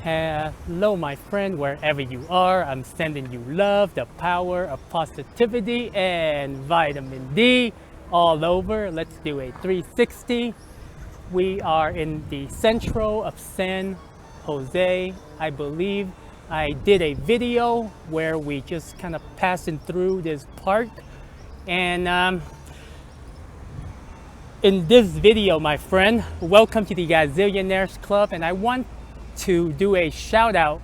Hello, my friend, wherever you are. I'm sending you love, the power of positivity, and vitamin D all over. Let's do a 360. We are in the central of San Jose. I believe I did a video where we just kind of passing through this park. And in this video, my friend, welcome to the Gazillionaires Club. And I want to do a shout out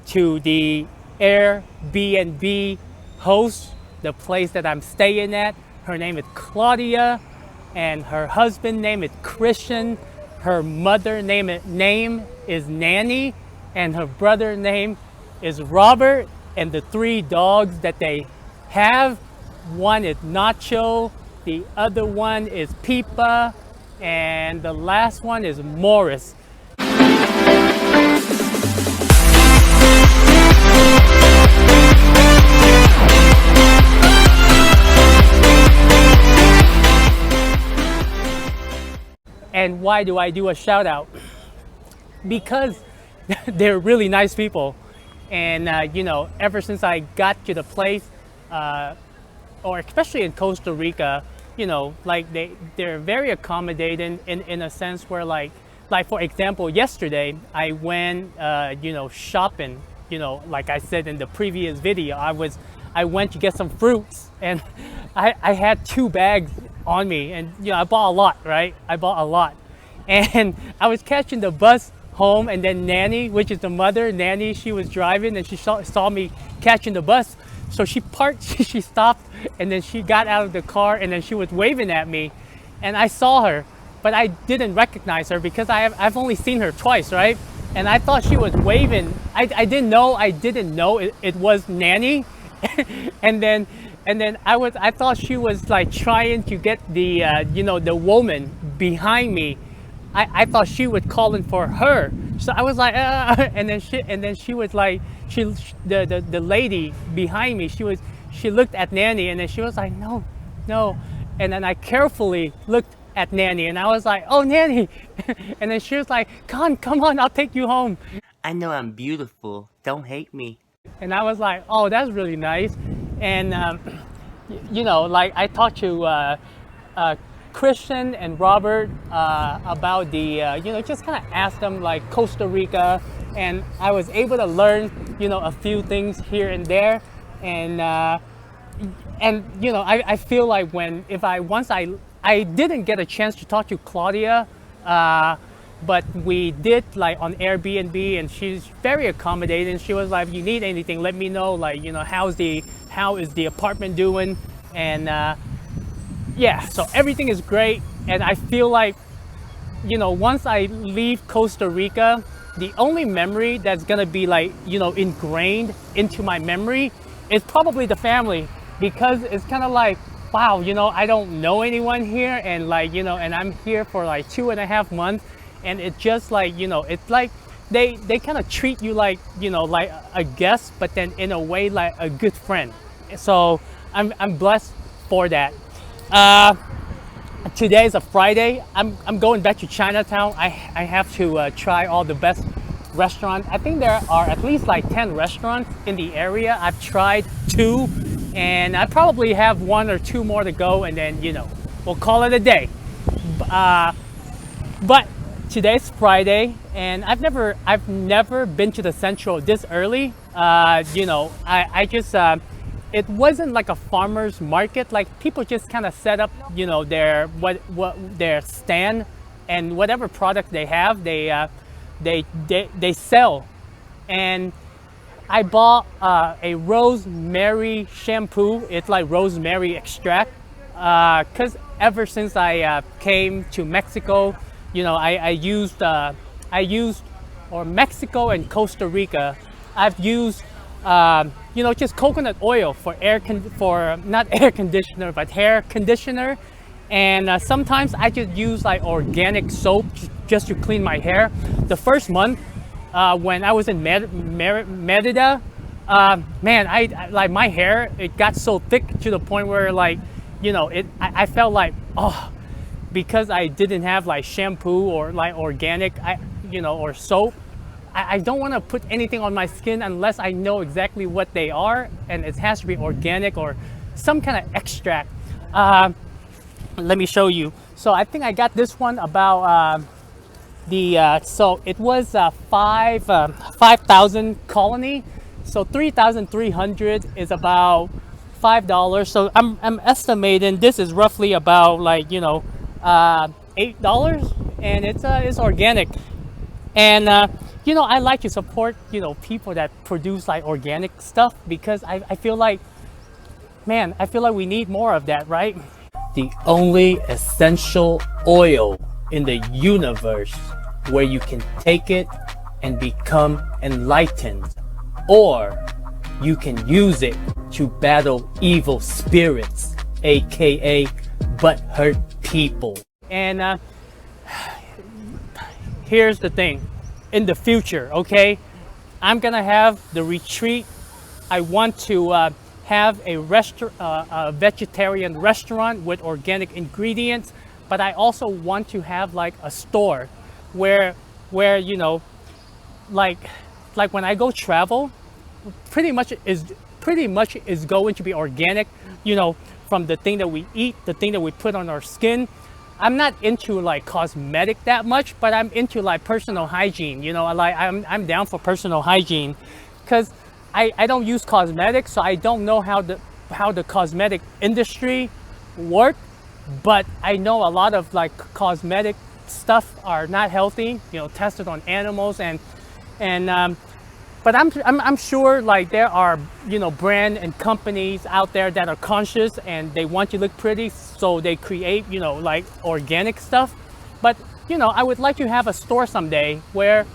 to the Airbnb host, the place that I'm staying at. Her name is Claudia, and her husband name is Christian. Her mother name is Nanny, and her brother name is Robert. And the three dogs that they have, one is Nacho, the other one is Pipa, and the last one is Morris. And why do I do a shout out? Because they're really nice people. And ever since I got to the place, or especially in Costa Rica, like they're very accommodating in a sense where like for example, yesterday I went shopping, like I said in the previous video, I went to get some fruits, and I had 2 bags on me, and I bought a lot, right? I bought a lot, and I was catching the bus home, and then Nanny, which is the mother, Nanny, she was driving, and she saw me catching the bus, so she parked, she stopped, and then she got out of the car, and then she was waving at me, and I saw her, but I didn't recognize her because I've only seen her twice, right? And I thought she was waving. I didn't know it was Nanny, and then I thought she was like trying to get the the woman behind me. I thought she was calling for her, so I was like, and then she was like, the lady behind me, she looked at Nanny, and then she was like, no, and then I carefully looked at Nanny, and I was like, oh, Nanny, and then she was like, come on, I'll take you home. I know I'm beautiful, don't hate me. And I was like, oh, that's really nice. And like I talked to Christian and Robert about the just kind of asked them like Costa Rica, and I was able to learn a few things here and there, and I feel like once I didn't get a chance to talk to Claudia, but we did like on Airbnb, and she's very accommodating. She was like, if you need anything, let me know, like how is the apartment doing, and yeah, so everything is great. And I feel like once I leave Costa Rica, the only memory that's gonna be like ingrained into my memory is probably the family, because it's kind of like, wow, I don't know anyone here, and like and I'm here for like 2.5 months, and it's just like it's like they kind of treat you like like a guest, but then in a way like a good friend. So I'm blessed for that. Today is a Friday. I'm going back to Chinatown. I have to try all the best restaurants. I think there are at least like 10 restaurants in the area. I've tried 2, and I probably have 1 or 2 more to go, and then we'll call it a day. But today's Friday, and I've never been to the Central this early. I just it wasn't like a farmer's market. Like people just kind of set up their stand, and whatever product they have, they sell. And I bought a rosemary shampoo. It's like rosemary extract, because ever since I came to Mexico, I used Mexico and Costa Rica, I've used just coconut oil for not air conditioner, but hair conditioner. And sometimes I just use like organic soap just to clean my hair. The first month when I was in Merida, man, I like my hair, it got so thick to the point where like I felt like, oh, because I didn't have like shampoo or like organic or soap, I don't want to put anything on my skin unless I know exactly what they are, and it has to be organic or some kind of extract. Let me show you. So I think I got this one about so it was 5,000 colony. So 3,300 is about $5. So I'm estimating this is roughly about like $8, and it's organic. And I like to support people that produce like organic stuff because I feel like, man, I feel like we need more of that, right? The only essential oil in the universe where you can take it and become enlightened, or you can use it to battle evil spirits, aka butthurt people. And here's the thing, in the future, okay, I'm gonna have the retreat. I want to have a vegetarian restaurant with organic ingredients, but I also want to have like a store where like when I go travel, pretty much is going to be organic, from the thing that we eat, the thing that we put on our skin. I'm not into like cosmetic that much, but I'm into like personal hygiene. I'm down for personal hygiene because I don't use cosmetics, so I don't know how the cosmetic industry work, but I know a lot of like cosmetic stuff are not healthy, tested on animals, but I'm sure like there are brand and companies out there that are conscious and they want you to look pretty, so they create like organic stuff. But I would like to have a store someday where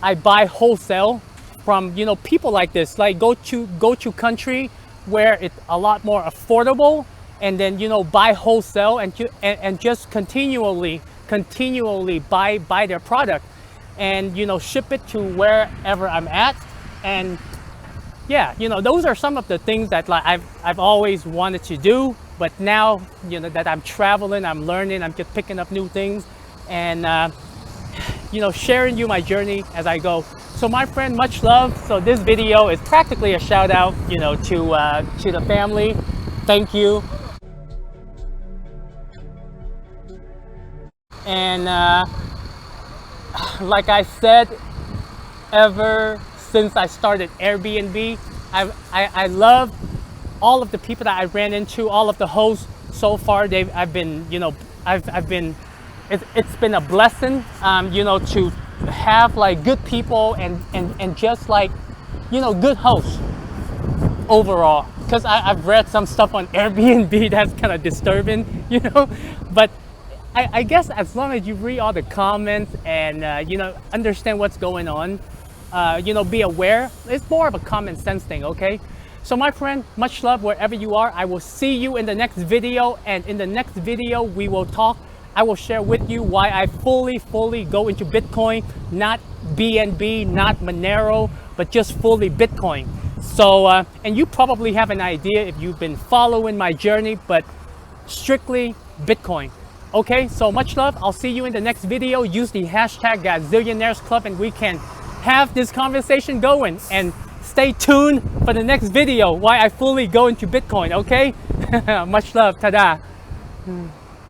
I buy wholesale from people like this, like go to country where it's a lot more affordable, and then buy wholesale and just continually buy their product, and ship it to wherever I'm at. And yeah, those are some of the things that like I've always wanted to do, but now that I'm traveling, I'm learning, I'm just picking up new things, and sharing you my journey as I go. So my friend, much love. So this video is practically a shout out to the family. Thank you. And like I said, ever since I started Airbnb, I love all of the people that I ran into, all of the hosts so far. It's been a blessing, to have like good people and just like, good hosts overall. Because I've read some stuff on Airbnb that's kind of disturbing, but I guess as long as you read all the comments and understand what's going on, be aware. It's more of a common sense thing, okay? So my friend, much love wherever you are. I will see you in the next video, and in the next video we will talk. I will share with you why I fully go into Bitcoin, not BNB, not Monero, but just fully Bitcoin. So and you probably have an idea if you've been following my journey, but strictly Bitcoin. Okay, so much love. I'll see you in the next video. Use the hashtag Gazillionaires Club and we can have this conversation going. And stay tuned for the next video, why I fully go into Bitcoin, okay? Much love. Ta-da.